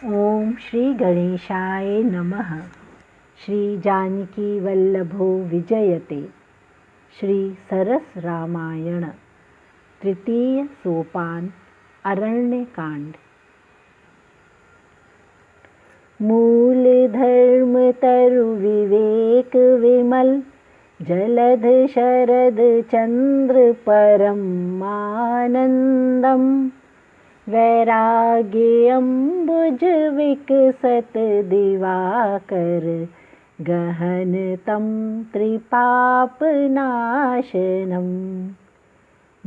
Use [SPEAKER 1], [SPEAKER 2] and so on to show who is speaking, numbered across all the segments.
[SPEAKER 1] ओम श्री गणेशाय नमः। श्री जानकी वल्लभो विजयते। श्री सरस रामायण तृतीय सोपान अरण्यकांड। मूल धर्म तरु विवेक विमल, जलध शरद चंद्र परम आनंदम। वैराग्य अम्बुज विकसत दिवाकर, गहन तम त्रिपाप नाशनम।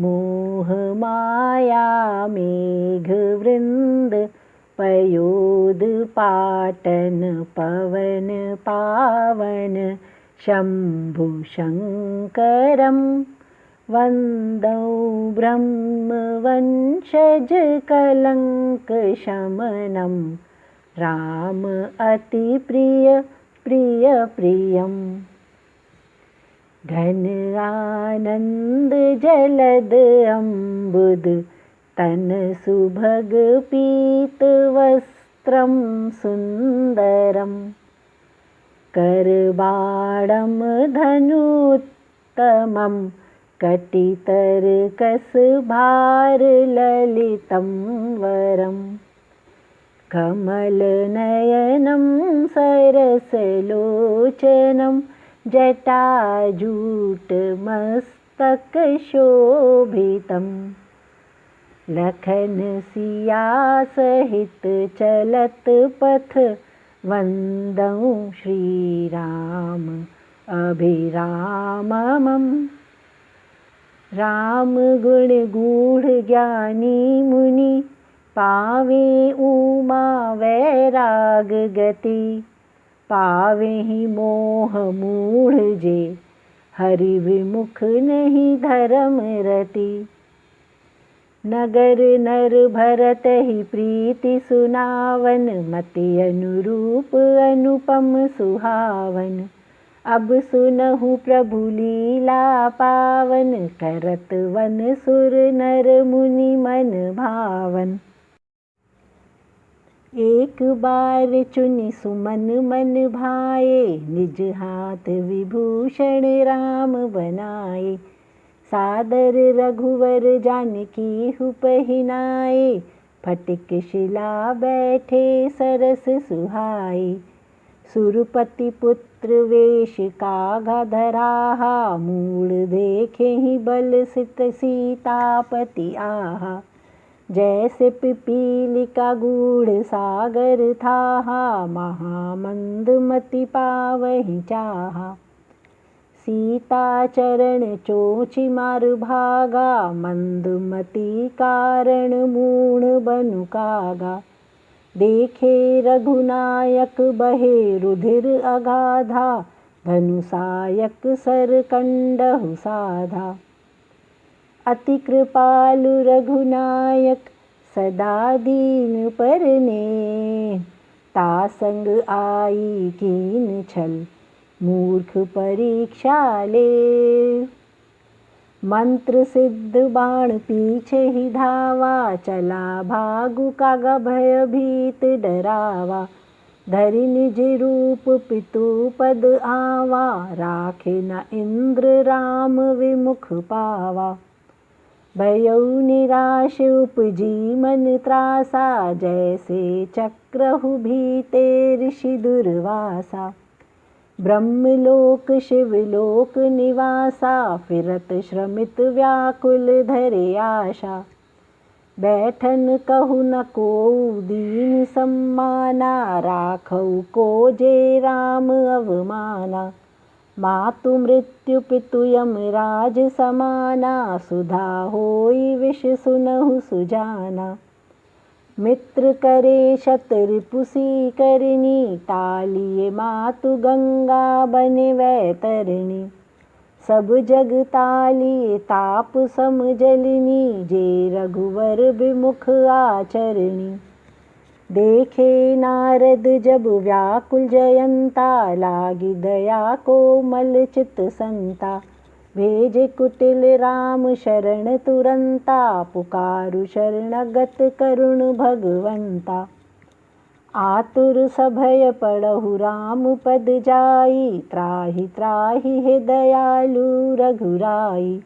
[SPEAKER 1] मोह माया मेघ वृंद, पयोद पाटन पवन पावन। शंभु शंकरम वंदौ ब्रह्म वंशज कलंक शमनम। राम अति प्रिय प्रिय प्रियम। घन आनंद जलद अम्बुद, तन सुभग पीत वस्त्रम सुंदरम। करबाणम धनुत्तमम, कटितर्कस भार ललितं वरम। कमलनयनं सरसलोचनं, जटाजूटमस्तकशोभितं। लखन सिया सहित चलत पथ, वंदौ श्रीराम अभिरामम्। राम गुण गूढ़ ज्ञानी मुनि, पावे उमा वैराग गति। पावे ही मोह मूढ़ जे, हरि विमुख नहीं धर्म रति। नगर नर भरत ही प्रीति सुनावन, मति अनुरूप अनुपम सुहावन। अब सुनहु प्रभु लीला पावन, करत वन सुर नर मुनि मन भावन। एक बार चुनि सुमन मन भाए, निज हाथ विभूषण राम बनाए। सादर रघुवर जानकी हु पहिनाए, फटिक शिला बैठे सरस सुहाए। सुरपति पुत्र वेश कागा धराहा, मूल देखे ही बल सित सीतापति आहा। जैसे पिपीलिका गूढ़ सागर थाहा, महामंद मति पावहि चाहा। सीता चरण चोचि मार भागा, मंदमति कारण मूढ़ बनु कागा। देखे रघुनायक बहे रुधिर अगाधा, धनुषायक सर कंडहु साधा। अति कृपालु रघुनायक सदा दीन परने, तासंग आई कीन छल मूर्ख परीक्षा ले। मंत्र सिद्ध बाण पीछे ही धावा, चला भागु कागा भयभीत डरावा। धरि निज रूप पितु पद आवा, राखे न इंद्र राम विमुख पावा। भयउ निराश उपजी मन त्रासा, जैसे चक्रहु भीते ऋषि दुर्वासा। ब्रह्मलोक शिवलोक निवासा, फिरत श्रमित व्याकुल धरे आशा। बैठन कहु न कोउ दीन सम्माना, राखऊ को जे राम अवमाना। मातु मृत्यु पितु यमराज समाना, सुधा होई विष सुनहु सुजाना। मित्र करे शत रिपुसी करनी, टालिए मातु गंगा बने वैतरणी। सब जग तालिए ताप सम जलिनी, जे रघुवर विमुख आचरणी। देखे नारद जब व्याकुल जयंता, लागी दया कोमल चित संता। भेजे कुटिल राम शरण तुरंता, पुकारु शरणगत करुण भगवंता। आतुर सभय पढ़हु राम पद जाई, त्राहि त्राहि हे दयालु रघुराई।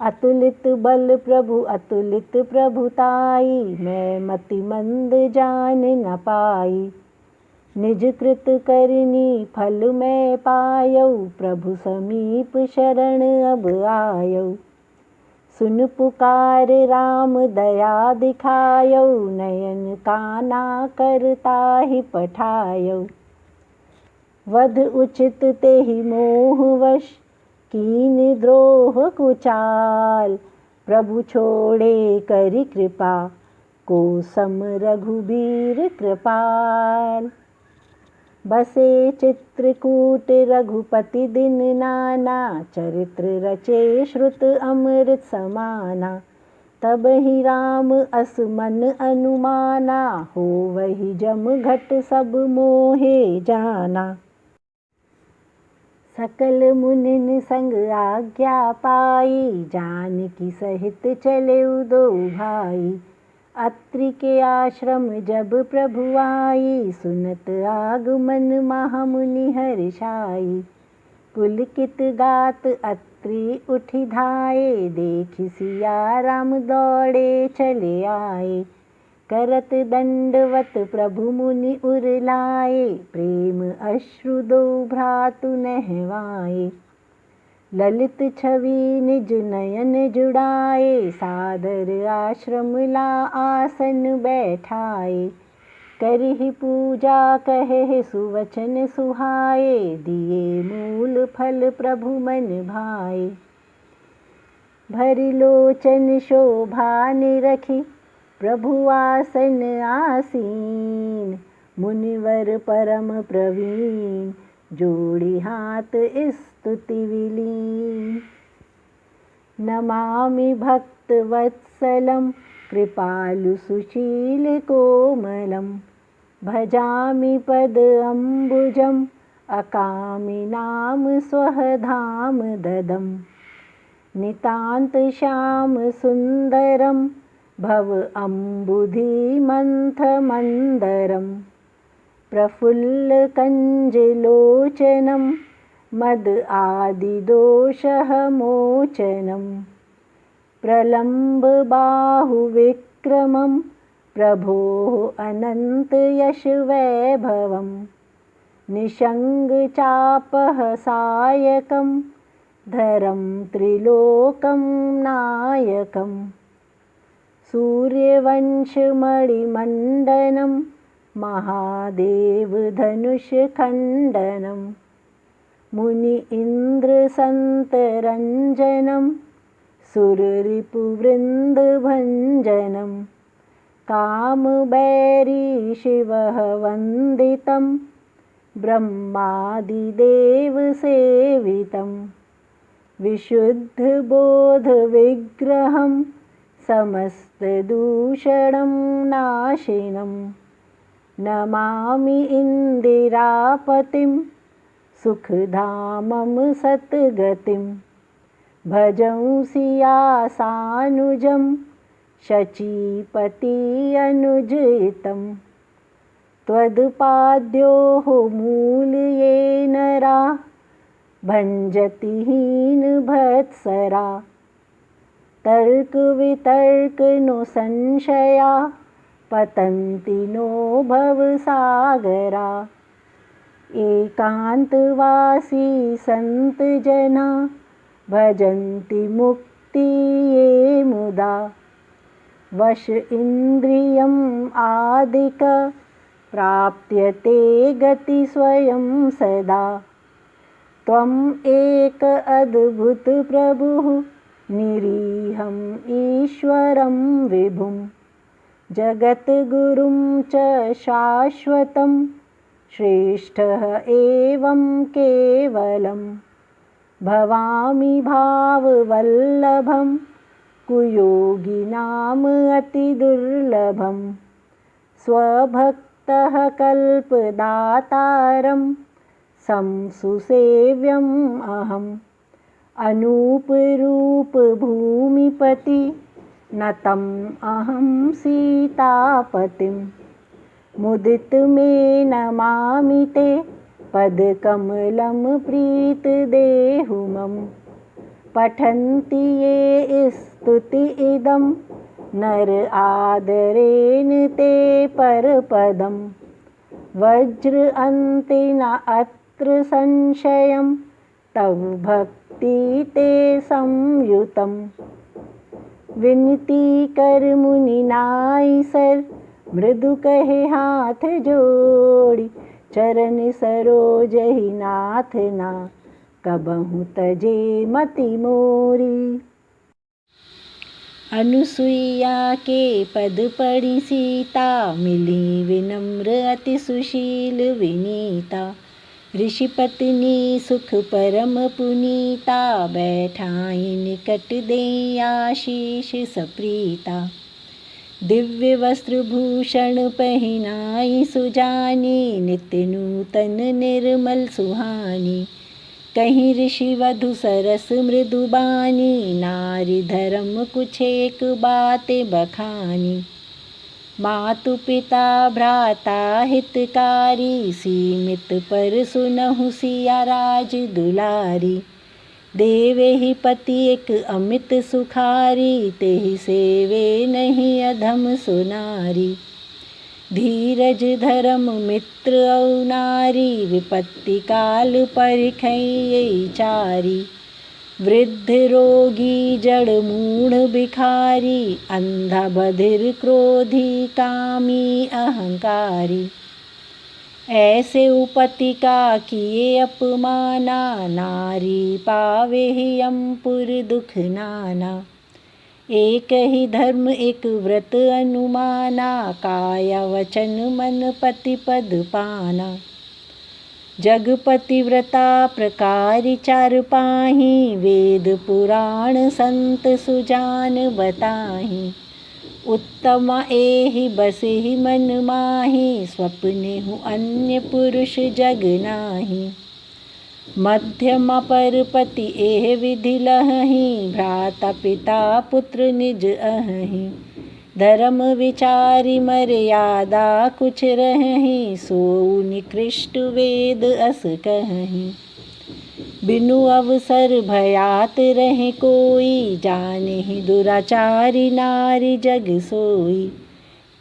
[SPEAKER 1] अतुलित बल प्रभु अतुलित प्रभुताई, मैं मति मंद जान न पाई। निज कृत करनी फल मैं पायऊ, प्रभु समीप शरण अब आयऊ। सुन पुकार राम दया दिखायऊ, नयन काना करता ही पठायऊ। वध उचित तेहि मोह वश, कीन द्रोह कुचाल। प्रभु छोड़े करि कृपा, को सम रघुबीर कृपाल। बसे चित्रकूट रघुपति दिन नाना, चरित्र रचे श्रुत अमृत समाना। तब ही राम अस मन अनुमाना, हो वही जम घट सब मोहे जाना। सकल मुनिन संग आज्ञा पाई, जानकी सहित चले दो भाई। अत्रि के आश्रम जब प्रभु आई, सुनत आगमन महामुनि हर्षाई। पुलकित गात अत्रि उठि धाये, देखि सिया राम दौड़े चले आए। करत दंडवत प्रभु मुनि उर लाए, प्रेम अश्रु दो भ्रातु नहवाए। ललित छवि निज नयन जुड़ाए, सादर आश्रम ला आसन बैठाए। करिहि पूजा कहे सुवचन सुहाए, दिए मूल फल प्रभु मन भाए। भरि लोचन शोभा निरखि, प्रभु आसन आसीन। मुनिवर परम प्रवीण, जोड़ी हाथ स्तुति विलीन। नमामि भक्त वत्सलं, कृपालु सुशील कोमलं। भजामि पद अम्बुजं, अकामि नाम स्वधाम ददम्। नितान्त श्याम सुन्दरं, भव अम्बुधि मंथ मंदरम्। प्रफुल्ल कंजलोचनं, मद आदि दोषः मोचनं। प्रलम्ब बाहु विक्रमं, प्रभोः अनंत यश वैभवम्। निषंग चापः सायकं, धरं त्रिलोकं नायकम्। सूर्यवंश मणिमण्डनं, महादेव धनुष खण्डनं। मुनि इंद्र संत रंजनम, सुर रिपु वृंद भंजनम। काम बैरी शिवः वंदितं, ब्रह्मादि देव सेवितं। विशुद्ध बोध विग्रहं, समस्त दूषणं नाशिनं। नमामि इंदिरापतिं, सुखधामं सतगतिं। भजं सियासानुजं, शचीपति अनुजितं। त्वदपाद्योः मूलये नरा, भञ्जति हीन भत्सरा। तर्क वितर्क नो संशया, पतन्ति नो भवसागरा। एकांतवासी संत जना, भजन्ति मुक्ति ये मुदा। वश इंद्रियम् आदिक, प्राप्यते गति स्वयं सदा। त्वम् एक अद्भुत प्रभुः, निरीहम् ईश्वरं विभुम्। जगद्गुरुं च शाश्वतं, श्रेष्ठः एवं केवलम्। भवामि भाववल्लभं, कुयोगिनाम् अतिदुर्लभम्। स्वभक्तः कल्पदातारं, संसुसेव्यम् अहम्। अनूपरूप भूमिपति, नतम् अहं सीतापतिम्। मुदित में नमामि ते पदकमलं प्रीतदेहु मम। पठन्ति ये स्तुति इदं नर आदरेण ते परपदम्। वज्र अन्ते न अत्र संशयं तव भक्ति ते संयुतम्। विनती कर मुनि नाई सर मृदु कहे हाथ जोड़ी। चरण सरोज ही नाथ ना कबहु तजे मति मोरी। अनुसुईया के पद पढ़ी सीता मिली विनम्र अति सुशील विनीता। ऋषि पत्नी सुख परम पुनीता बैठाई निकट दें आशीष सप्रीता। दिव्य वस्त्र भूषण पहनाई सुजानी नित्य नूतन निर्मल सुहानी। कहीं ऋषि वधु सरस मृदु बानी नारी धर्म कुछ एक बातें बखानी। मातु पिता भ्राता हितकारी सीमित पर सुनहु सिया राज दुलारी। देवे ही पति एक अमित सुखारी तेहि सेवे नहीं अधम सुनारी। धीरज धर्म मित्र औ नारी विपत्ति काल परिखई चारी। वृद्ध रोगी जड़ मूढ़ भिखारी अंधा बधिर क्रोधी कामी अहंकारी। ऐसे उपति का किए अपमाना नारी पावे ही अम्पुर दुख नाना। एक ही धर्म एक व्रत अनुमाना काया वचन मन पति पद पाना। जगपति व्रता प्रकार चार पाही वेद पुराण संत सुजान बताही। उत्तम एहि बसहि मन माही स्वप्नेहु अन्य पुरुष जग नाही। मध्यम पर पति एह विधि लहहि भ्राता पिता पुत्र निज अहहि। धर्म विचारी मर्यादा कुछ रहहि सोउ निकृष्ट वेद अस कहहि। बिनु अवसर भयात रहे कोई जानेहि दुराचारी नारी जग सोई।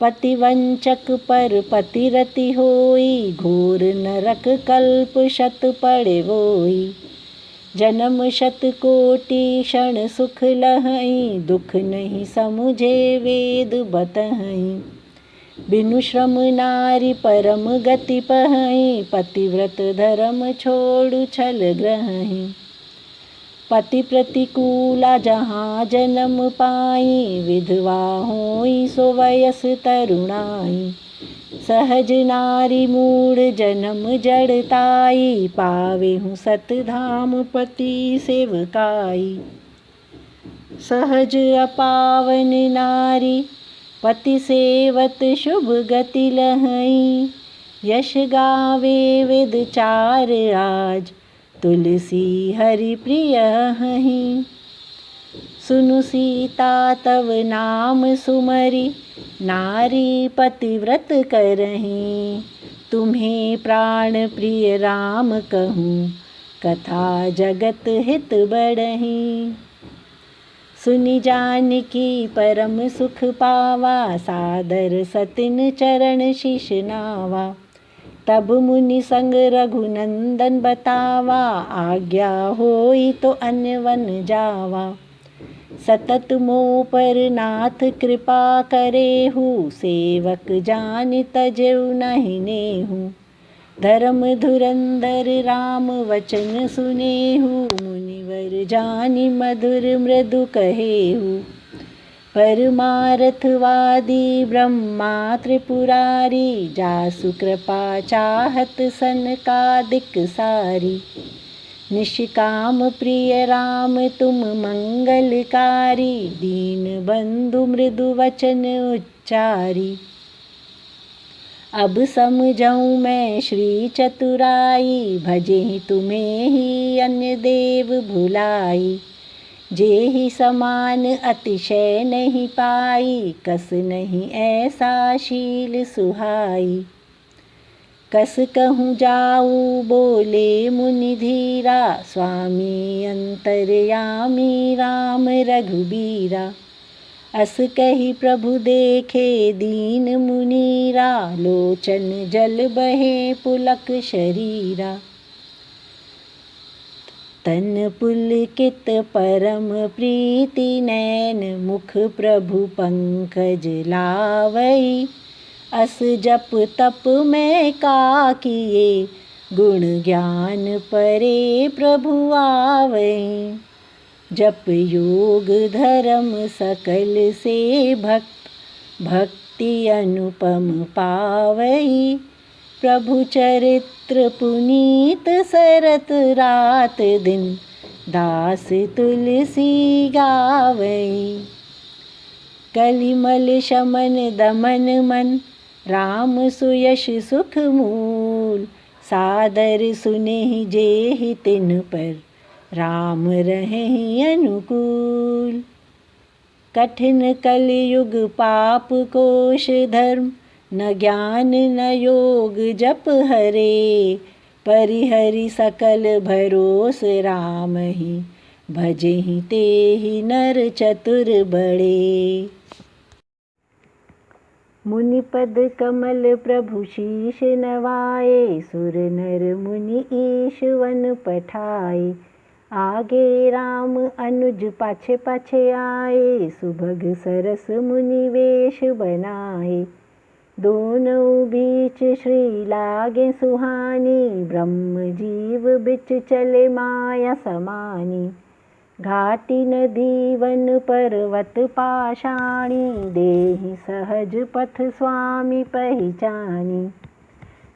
[SPEAKER 1] पतिवंचक पर पतिरति होई घोर नरक कल्प शत पड़े वोई। जन्म शत कोटि क्षण सुख लहई दुख नहीं समुझे वेद बतहई। बिनु श्रम नारी परम गति पहई पतिव्रत धर्म छोड़ु छल ग्रहहि। पति प्रतिकूला जहाँ जन्म पाई विधवा होई सो वयस तरुणाई। सहज नारी मूढ़ जन्म जड़ताई पावेहु सत धाम पति सेवकाई। सहज अपावन नारी पति सेवत शुभ गति लहई। यश गावे वेद चार आज तुलसी हरि प्रिय हहि। सुनु सीता तव नाम सुमरि नारी पतिव्रत करहि। तुम्हें प्राण प्रिय राम कहूँ कथा जगत हित बढ़हि। सुनि जानकी परम सुख पावा सादर सतिन चरण शीश नावा। तब मुनि संग रघुनंदन बतावा आज्ञा होई तो अन्य वन जावा। सतत मोह पर नाथ कृपा करेहु सेवक जान तजेउ नहीं नेहु। धर्म धुरंधर राम वचन सुनेहु मुनिवर जानि मधुर मृदु कहेहु। परमार्थवादी ब्रह्मा त्रिपुरारी जासु कृपा चाहत सनकादिक सारी। निष्काम प्रिय राम तुम मंगलकारी दीन बंधु मृदु वचन उच्चारी। अब समझऊँ मैं श्री चतुराई भजे तुम्हें ही अन्य देव भुलाई। जेहि समान अतिशय नहीं पाई, कस नहीं ऐसा शील सुहाई। कस कहूँ जाऊ बोले मुनि धीरा, स्वामी अंतर्यामी राम रघुबीरा। अस कही प्रभु देखे दीन मुनीरा, लोचन जल बहे पुलक शरीरा। तन पुलकित परम प्रीति नैन, मुख प्रभु पंकज लावई। अस जप तप में का किए, गुण ज्ञान परे प्रभु आवई। जप योग धर्म सकल से भक्त, भक्ति अनुपम पावई। प्रभु चरित्र पुनीत सरत रात दिन, दास तुलसी गावई। कलिमल शमन दमन मन, राम सुयश सुख मूल। सादर सुनेहि जेहि तिन पर, राम रहेहि अनुकूल। कठिन कलयुग पाप कोश धर्म, न ज्ञान न योग जप हरे। परिहरि सकल भरोस राम ही, भजेहि तेहि नर चतुर बड़े। मुनिपद कमल प्रभु शीश नवाए, सुर नर मुनि ईश वन पठाए। आगे राम अनुज पाछे पाछे आए, सुभग सरस मुनि वेश बनाए। दोनों बीच श्री लागे सुहानी, ब्रह्म जीव बिच चले माया समानी। घाटी नदी वन पर्वत पाषाणी, देहि सहज पथ स्वामी पहचानी।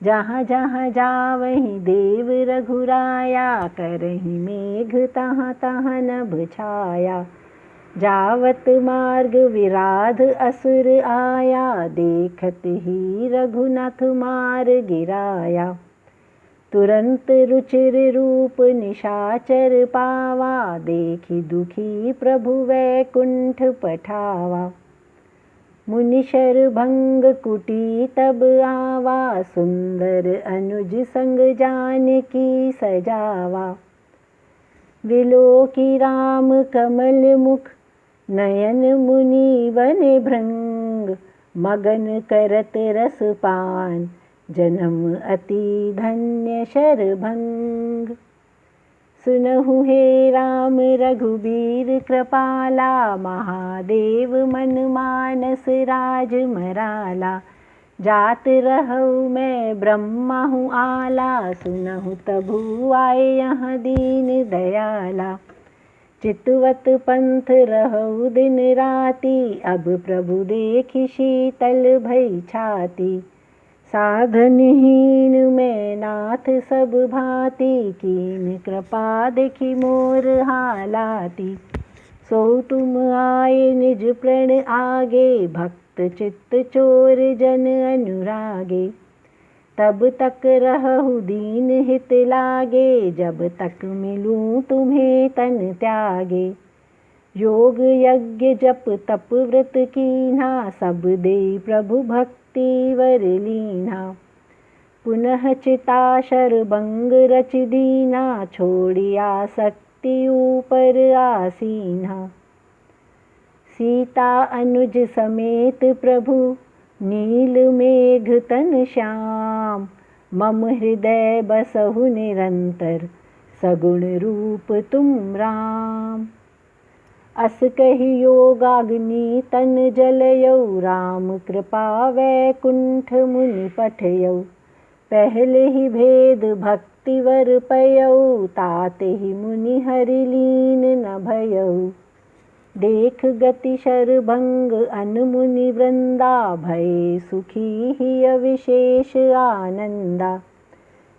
[SPEAKER 1] जहाँ जहाँ जावहीं देव रघुराया, करहीं मेघ तहाँ तहाँ नभ छाया। जावत मार्ग विराध असुर आया, देखत ही रघुनाथ मार गिराया। तुरंत रुचिर रूप निशाचर पावा, देखि दुखी प्रभु वैकुंठ पठावा। मुनिशर भंग कुटी तब आवा, सुंदर अनुज संग जानकी सजावा। विलोकी राम कमल मुख, नयन मुनि बने भृंग। मगन करत रस पान, जन्म अति धन्य शरभंग। सुनहु हे राम रघुबीर कृपाला, महादेव मन मानस राज मराला। जात रहु मैं ब्रह्मा हूँ आला, सुनहु तबु आए यहाँ दीन दयाला। चितवत पंथ रहु दिन राति, अब प्रभु देखि शीतल भई छाती। साधनहीन मैं नाथ सब भांति, कीन कृपा देखि मोर हालाती। सो तुम आए निज प्रण आगे, भक्त चित्त चोर जन अनुरागे। तब तक रहु दीन हित लागे, जब तक मिलूं तुम्हें तन त्यागे। योग यज्ञ जप तप व्रत कीन्हा, सब दे प्रभु भक्ति वर लीन्हा। पुनः चिता शरभंग रच दीना, छोड़िया शक्ति ऊपर आसीना। सीता अनुज समेत प्रभु, नील मेघ तन श्याम। मम हृदय बसहु निरंतर, सगुण रूप तुम राम। अस कहि योगाग्नि तन जलयौ, राम कृपा वैकुंठ मुनि पठयौ। पहले ही भेद भक्ति वर पयौ, ताते ही मुनि हरि लीन न भयौ। देख गति शरभंग अनमुनि वृंदा, भये सुखी ही अविशेष आनंदा।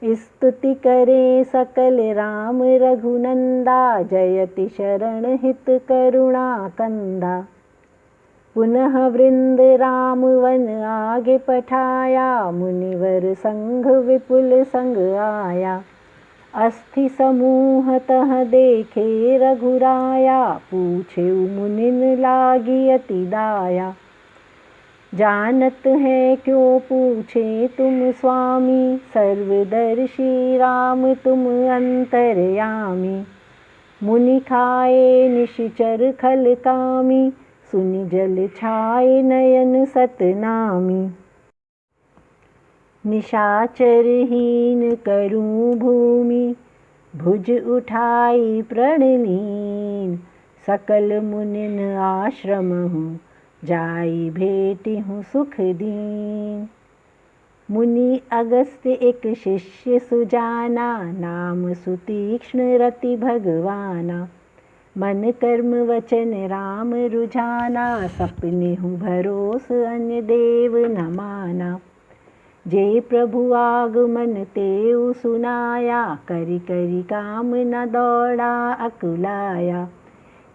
[SPEAKER 1] स्तुति करे सकल राम रघुनंदा, जयति शरण हित करुणा कंदा। पुनः वृंद राम वन आगे पठाया, मुनिवर संघ विपुल संग आया। अस्थि समूह तह देखे रघुराया, पूछे मुनिन लागी अति दाया। जानत है क्यों पूछे तुम स्वामी, सर्वदर्शी राम तुम अंतर्यामी। मुनि खाए निशिचर खल कामी, सुनि जल छाए नयन सतनामी। निशाचरहीन करूं भूमि, भुज उठाई प्रणलीन। सकल मुनिन आश्रम हूँ, जाई भेटी हूँ सुख दीन। मुनि अगस्त्य एक शिष्य सुजाना, नाम सुतीक्ष्ण रति भगवाना। मन कर्म वचन राम रुझाना, सपने हूँ भरोस अन्य देव न माना। जे प्रभु आगमन तेउ सुनाया, करि करि काम न दौड़ा अकुलाया।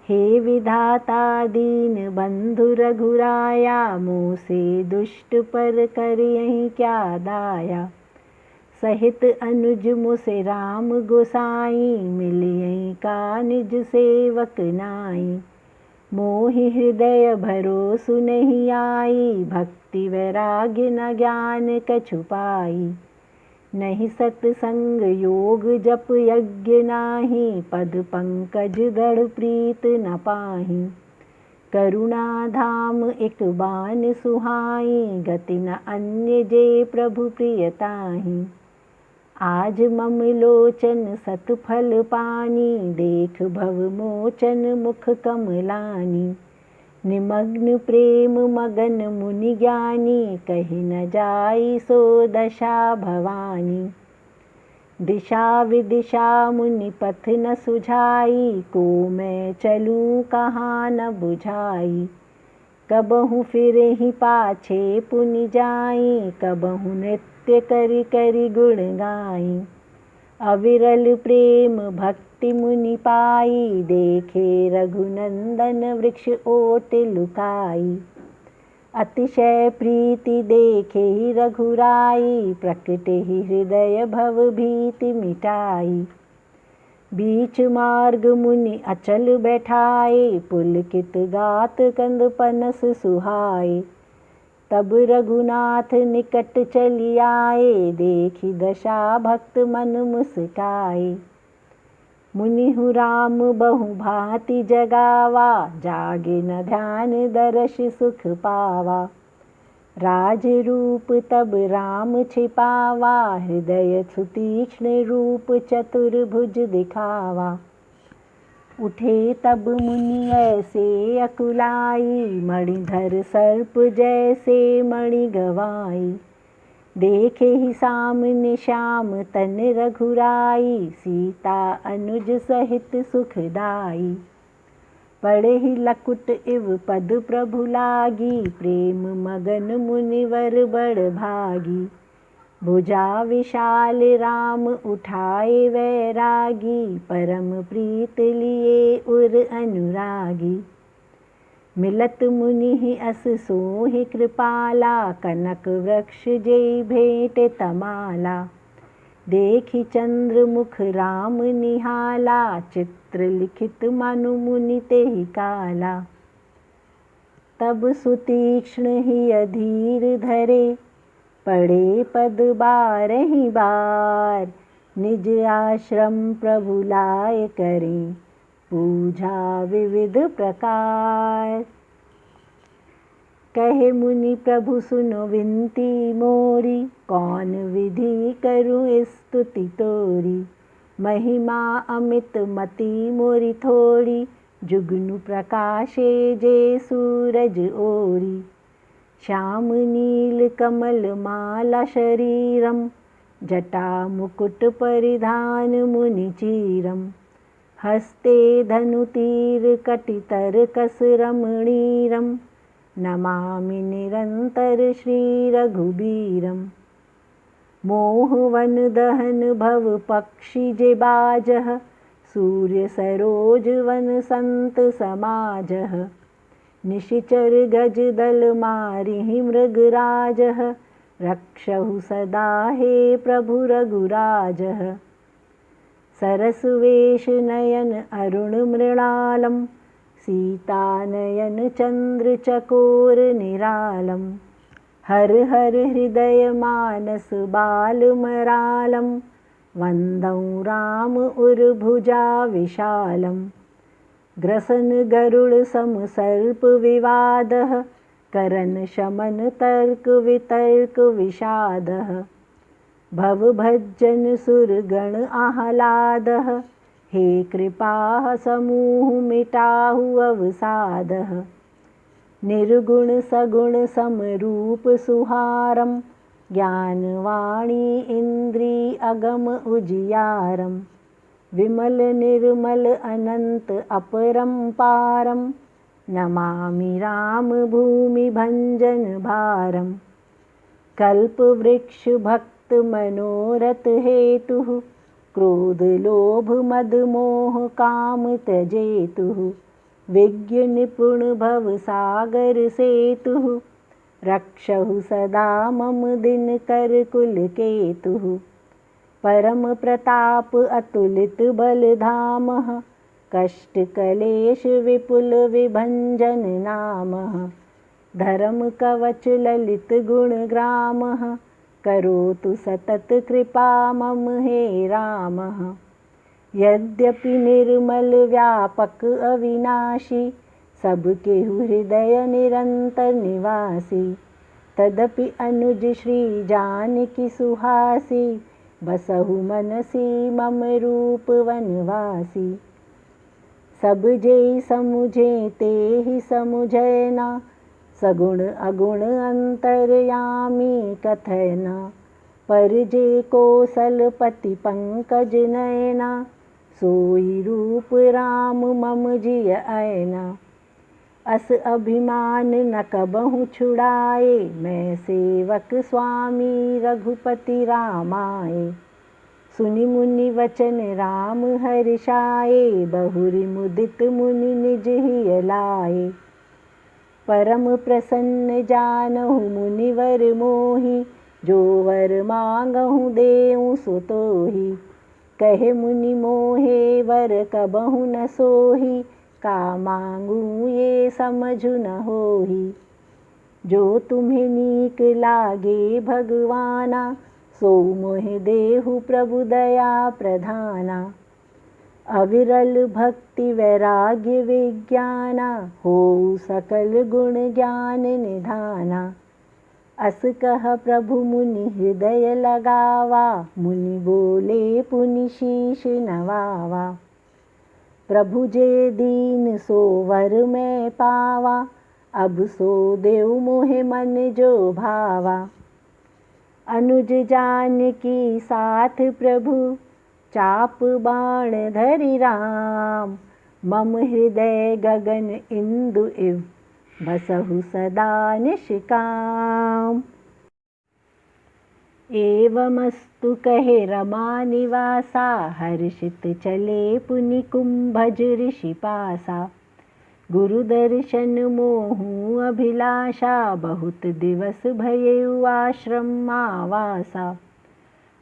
[SPEAKER 1] हे विधाता दीन बंधु रघुराया, मोह से दुष्ट पर करियहि क्या दाया। सहित अनुज मुसे राम गोसाई, मिलियहि का निज सेवक नाई। मोहि हृदय भरोसु नहीं आई, भक्ति वैराग्य न ज्ञान कछु पाई। नहीं सत्संग योग जप यज्ञ नाही, पद पंकज दृढ़ प्रीत न पाही। करुणा धाम एक बान सुहाई, गति न अन्य जे प्रभु प्रियताही। आज मम लोचन सतफल पानी, देख भव मोचन मुख कमलानी। निमग्न प्रेम मगन मुनि ज्ञानी, कही न जाई सो दशा भवानी। दिशा विदिशा मुनि पथ न सुझाई, को मैं चलूँ कहाँ न बुझाई। कबहु फिरहि पाछे पुनि जाई, कबहु नृत्य करि करि गुण गाई। अविरल प्रेम भक्ति मुनि पाई, देखे रघुनंदन वृक्ष ओट लुकाई। अतिशय प्रीति देखे ही रघुराई, प्रकटे ही हृदय भव भीति मिटाई। बीच मार्ग मुनि अचल बैठाए, पुलकित गात कंद पनस सुहाए। तब रघुनाथ निकट चली आए, देखी दशा भक्त मन मुस्काए। मुनिहु राम बहु भांति जगावा, जागे न ध्यान दर्श सुख पावा। राज रूप तब राम छिपावा, हृदय सुतीक्ष्ण रूप चतुर्भुज दिखावा। उठे तब मुनि ऐसे अकुलाई, मणिधर सर्प जैसे मणि गवाई। देखे ही सामने श्याम तन रघुराई, सीता अनुज सहित सुखदाई। पड़े ही लकुट इव पद प्रभु लागी, प्रेम मगन मुनिवर बड़ भागी। भुजा विशाल राम उठाए वैरागी, परम प्रीत लिए उर अनुरागी। मिलत मुनि ही अस सोहि कृपाला, कनक वृक्ष जेई भेंट तमाला। देखी चंद्र मुख राम निहाला, चित्र लिखित मनु मुनि तेहि काला। तब सुतीक्ष्ण ही अधीर धरे, पढ़े पद बारहि बार। निज आश्रम प्रभु लाए करें, पूजा विविध प्रकार। कहे मुनि प्रभु सुनो विनती मोरी, कौन विधि करूँ स्तुति तोरी। महिमा अमित मति मोरी थोड़ी, जुगनु प्रकाशे जे सूरज ओरी। श्याम नील कमल माला शरीरम, जटा मुकुट परिधान मुनि चीरम। हस्ते धनु तीर कटितर कस रमणीरम, नमामि निरंतर श्री रघुबीरम। मोहवन दहन भव पक्षी जे बाजह, सूर्य सरोज वन संत समाजह। निशिचर गज दल मारिहि मृगराजः, रक्षहु सदा हे प्रभु रघुराजः। सरसुवेश नयन अरुण मृणालं सीतानयन चंद्र चकोर निरालं हर हर हृदय मानस बालमरालं वन्दं राम उर्भुजा विशालं ग्रसन गरुड़ सम सर्प विवादः करन शमन तर्क वितर्क विषादः भवभज्जन सुरगण आह्लादः हे कृपाः समूह मिटाहु अवसादः निर्गुण सगुण समरूप सुहारं ज्ञानवाणी इंद्री अगम उजियारं विमल निर्मल अनंत अपरंपारं नमामि राम भूमि भंजन भारं कल्प वृक्ष भक्त मनोरथ हेतुः क्रोध लोभ मद मोह काम त्यजेतुः विज्ञ निपुण भव सागर सेतुः रक्षहु सदा मम दिनकर कुल केतुः परम प्रताप अतुलित बलधामः कष्ट कलेश विपुल विभंजन नामः धर्म कवच ललित गुण ग्रामः करोतु सतत कृपा मम हे रामः यद्यपि निर्मल व्यापक अविनाशी सबके हृदय निरंतर निवासी तदपि अनुज श्री जानकी सुहासी बसहु मनसी मम रूप वनवासी सब जेहि समुझे तेहि समुझै ना सगुण अगुण अंतरयामी कथय ना पर जे कौशलपति पंकज नयना सोई रूप राम मम जिय ऐना अस अभिमान न कबहु छुड़ाए मैं सेवक स्वामी रघुपति रामाए सुनि मुनि वचन राम हर्षाए बहुरी मुदित मुनि निज हिय लाए परम प्रसन्न जानहु मुनिवर मोहि जो वर मांगहु देऊँ सो तोहि कहे मुनि मोहे वर कबहु न सोहि का मांगू ये समझु न होहि जो तुम्हें नीक लागे भगवाना सो मोहि देहु प्रभु दया प्रधाना अविरल भक्ति वैराग्य विज्ञाना हो सकल गुण ज्ञान निधाना अस कह प्रभु मुनि हृदय लगावा मुनि बोले पुनि शीश नवावा प्रभु जे दीन सो वर मैं पावा अब सो देव मोहे मन जो भावा अनुज जानकी साथ प्रभु चाप बाण धरि राम मम हृदय गगन इंदु इव बसहु सदा निष्काम एवमस्तु कहे रमा निवासा हर्षित चले पुनि कुंभज ऋषि पासा गुरु दर्शन मोहु अभिलाषा बहुत दिवस भयउ आश्रम आवासा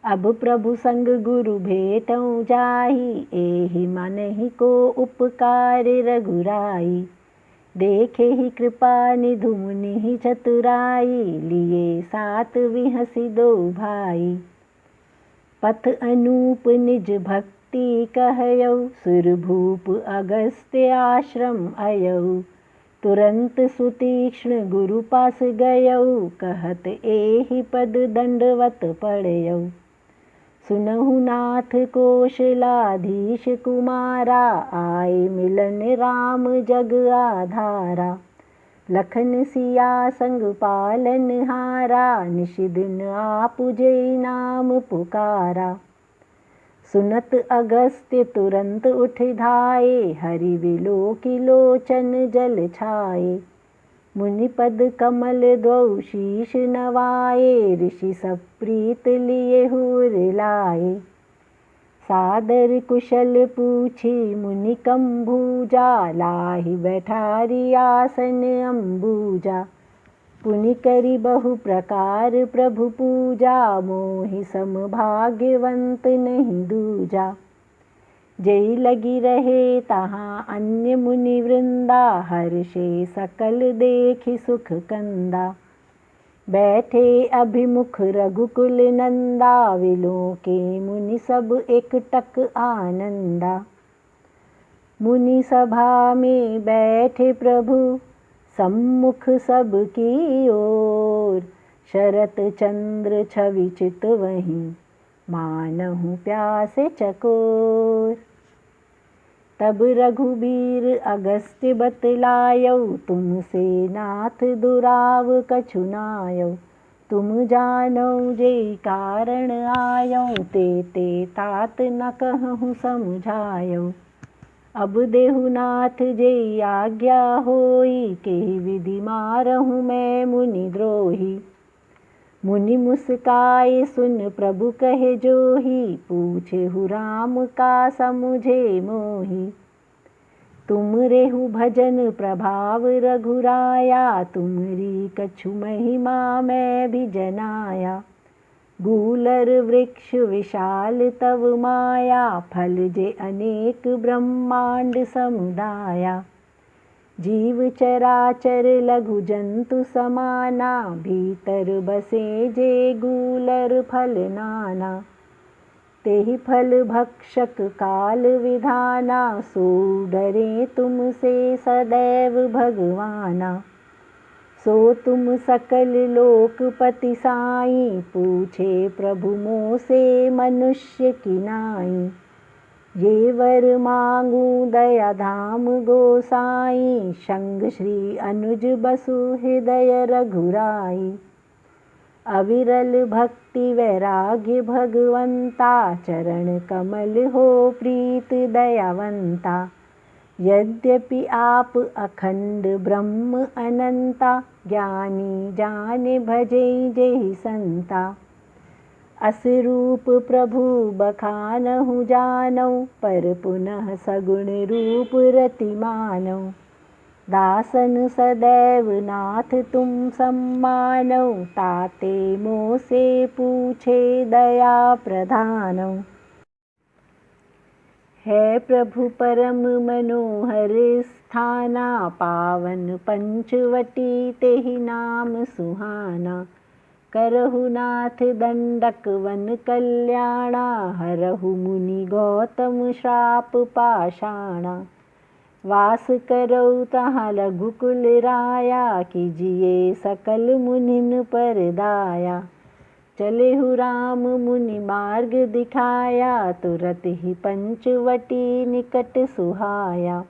[SPEAKER 1] अब प्रभु संग गुरु भेटऊँ जाहि एहि मनहि को उपकार रघुराई देखे ही कृपा निधु मुनि चतुराई लिए सात विहसी दो भाई पथ अनूप निज भक्ति कहयौ सुरभूप अगस्त्य आश्रम अयौ तुरंत सुतीक्ष्ण गुरु पास गयौ कहत एहि पद दंडवत पड़यौ सुनहु नाथ कौशलाधीश कुमारा आए मिलन राम जग आधारा लखन सिया संग पालन हारा निशिदिन आप जय नाम पुकारा सुनत अगस्त्य तुरंत उठ धाये हरि विलोकि लोचन जल छाये मुनिपद कमल द्वौ शीश नवाये ऋषि सब प्रीत लिए हुर लाए सादर कुशल पूछी मुनि कंभूजा लाहि बैठारी आसन अम्बूजा पुनि करी बहु प्रकार प्रभु पूजा मोहि सम भाग्यवंत नहीं दूजा जय लगी रहे तहाँ अन्य मुनि वृंदा, हर्षे सकल देखि सुख कंदा। बैठे अभिमुख रघुकुल नंदा, विलोके मुनि सब एकटक आनंदा। मुनि सभा में बैठे प्रभु, सम्मुख सबकी ओर। शरत चंद्र छवि चित वहीं, मानहु प्यासे चकोर। तब रघुबीर अगस्त्य बतलायो, तुमसे नाथ दुराव कछु नायो। तुम जानो जे कारण आयो, ते तात न कहूँ समझायो। अब देहु नाथ जे आज्ञा होई, के विधि मारहूँ मैं मुनि द्रोही। मुनि मुस्काए सुन प्रभु कहे जोही, पूछेहु राम का समुझे मोही। तुम रेहु भजन प्रभाव रघुराया, तुमरी कछु महिमा मैं भी जनाया। गूलर वृक्ष विशाल तव माया, फल जे अनेक ब्रह्मांड समुदाया। जीव चराचर लघु जंतु समाना, भीतर बसे जे गूलर फल नाना। तेहि फल भक्षक काल विधाना, सो डरे तुमसे सदैव भगवाना। सो तुम सकल लोकपति साई, पूछे प्रभु मोसे मनुष्य की नाई। ये वर मांगू दया धाम गोसाई, संग श्री अनुज बसु हृदय रघुराई। अविरल भक्ति वैराग्य भगवंता, चरण कमल हो प्रीत दयावंता। यद्यपि आप अखंड ब्रह्म अनंता, ज्ञानी जाने भजे जेहि संता। अस रूप प्रभु बखानहु जानौ, पर पुनः सगुण रूप रति मानौ। दासन सदैव नाथ तुम सम्मानौ, ताते मोसे पूछे दया प्रधानौ। है प्रभु परम मनोहर स्थाना, पावन पंचवटी तेहि नाम सुहाना। करहु नाथ दंडक वन कल्याणा, हरहु मुनि गौतम श्राप पाषाणा। वास करौ तहाँ रघुकुल राया, कीजिए सकल मुनिन पर दाया। चलेहु राम मुनि मार्ग दिखाया, तुरत ही पंचवटी निकट सुहाया।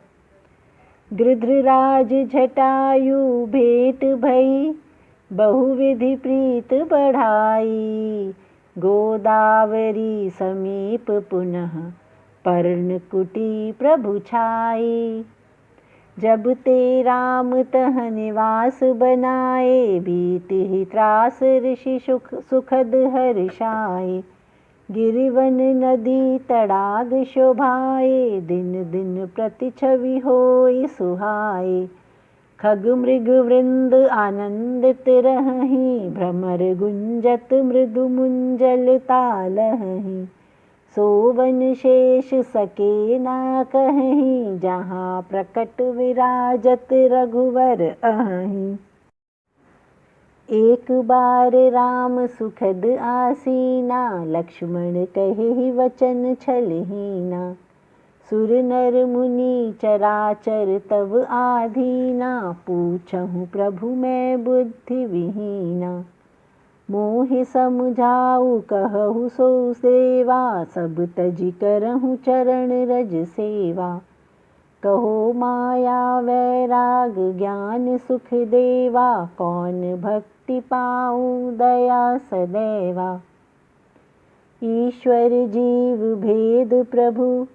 [SPEAKER 1] गृध्रराज जटायु भेंट भई, बहुविधि प्रीत बढ़ाई। गोदावरी समीप पुनः पर्णकुटी प्रभु छाई। जब ते राम तह निवास बनाए, बीति त्रास ऋषि सुखद हर्षाए। गिरिवन नदी तड़ाग शोभाए, दिन दिन प्रति छवि होई सुहाए। खग मृग वृंद आनंदित रहहीं, भ्रमर गुंजत मृदु मुंजल तालहीं। सोवन शेष सके ना कहीं, जहाँ प्रकट विराजत रघुवर अहीं। एक बार राम सुखद आसीना, लक्ष्मण कहे वचन छलहीना। सुर नर मुनि चराचर तब आधीना, पूछहु प्रभु मैं बुद्धि विहीना। मोहि समझाऊ कहु सो सेवा, सब तजि करहु चरण रज सेवा। कहो माया वैराग ज्ञान सुख देवा, कौन भक्ति पाऊँ दया सदैवा। ईश्वर जीव भेद प्रभु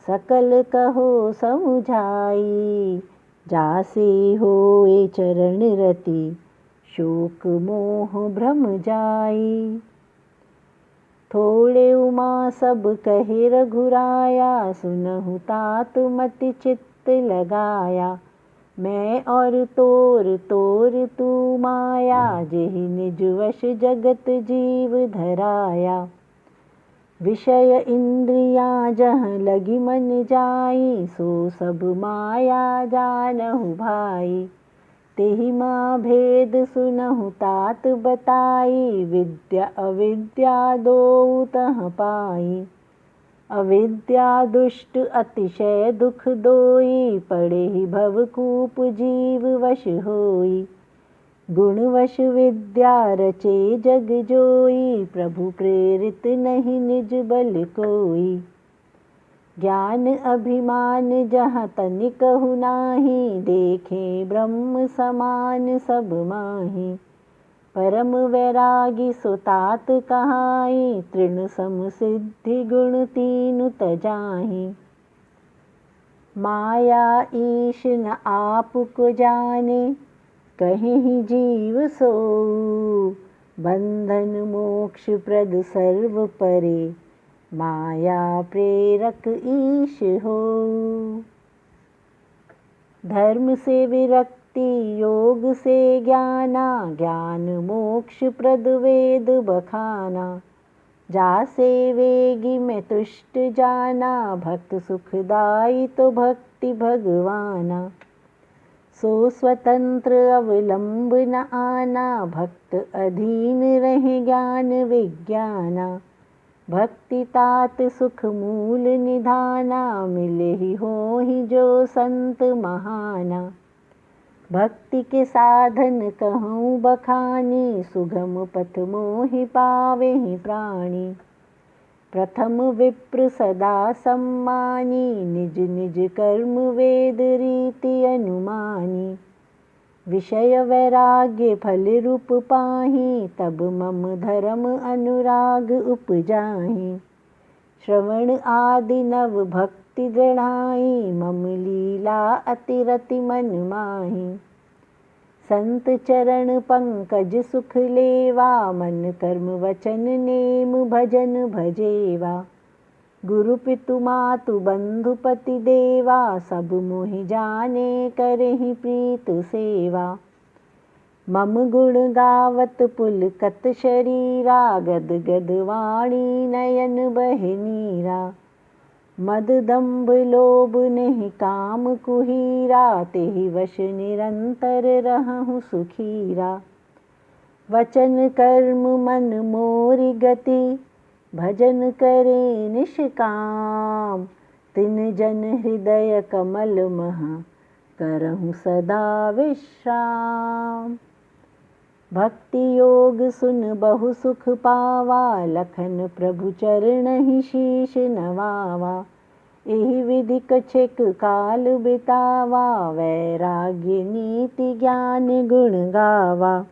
[SPEAKER 1] सकल कहो समुझाई, जासे होए चरण रति शोक मोह भ्रम जाई। थोड़े उमा सब कहे रघुराया, सुनहु तात मति चित्त लगाया। मैं और तोर तोर तू माया, जेहि निज वश जगत जीव धराया। विषय इंद्रियां जहाँ लगी मन जाई, सो सब माया जानहु भाई। तेहि माँ भेद सुनहु तात बताई, विद्या अविद्या दोऊ तह पाई। अविद्या दुष्ट अतिशय दुख दोई, पड़े ही भवकूप जीव वश होई। गुणवश विद्या रचे जग जोई, प्रभु प्रेरित नहीं निज बल कोई। ज्ञान अभिमान जहाँ तनिकहु नाही, देखे ब्रह्म समान सब माही। परम वैरागी सो तात कहाई, तृण सम सिद्धि गुण तीनु तजाहि। माया ईश न आप को जाने, कहीं जीव सोऊ। बंधन मोक्ष प्रद सर्व परे, माया प्रेरक ईश हो। धर्म से विरक्ति योग से ज्ञाना, ज्ञान मोक्ष प्रद वेद बखाना। जासे वेगी में तुष्ट जाना, भक्त सुखदाई तो भक्ति भगवाना। सो स्वतंत्र अवलंब न आना, भक्त अधीन रहे ज्ञान विज्ञाना। भक्ति तात सुख मूल निधाना, मिले ही हो ही जो संत महाना। भक्ति के साधन कहूँ बखानी, सुगम पथ मोहि पावे ही प्राणी। प्रथम विप्र सदा सम्मानी, निज निज कर्म वेद रीति अनुमानी। विषय वैराग्य फल रूप पाही, तब मम धर्म अनुराग उपजाहि। श्रवण आदि नव भक्ति दृढ़ाई, मम लीला अतिरति मन माही। संत चरण पंकज सुख लेवा, मन कर्म वचन नेम भजन भजेवा। गुरु पितु मातु बंधु पति देवा, सब मोहि जाने करहि प्रीत सेवा। मम गुण गावत पुलकत शरीरा, गद गद वाणी नयन बहे नीरा। मद दंभ लोभ नहीं काम कुहीरा, तेहि वश निरंतर रहूं सुखीरा। वचन कर्म मन मोरि गति, भजन करे निष्काम। तिन जन हृदय कमल मह, करहूं सदा विश्राम। भक्ति योग सुन बहु सुख पावा, लखन प्रभु चरण ही शीश नवावा। एहि विधि कछेक काल बितावा, वैराग्य नीति ज्ञान गुण गावा।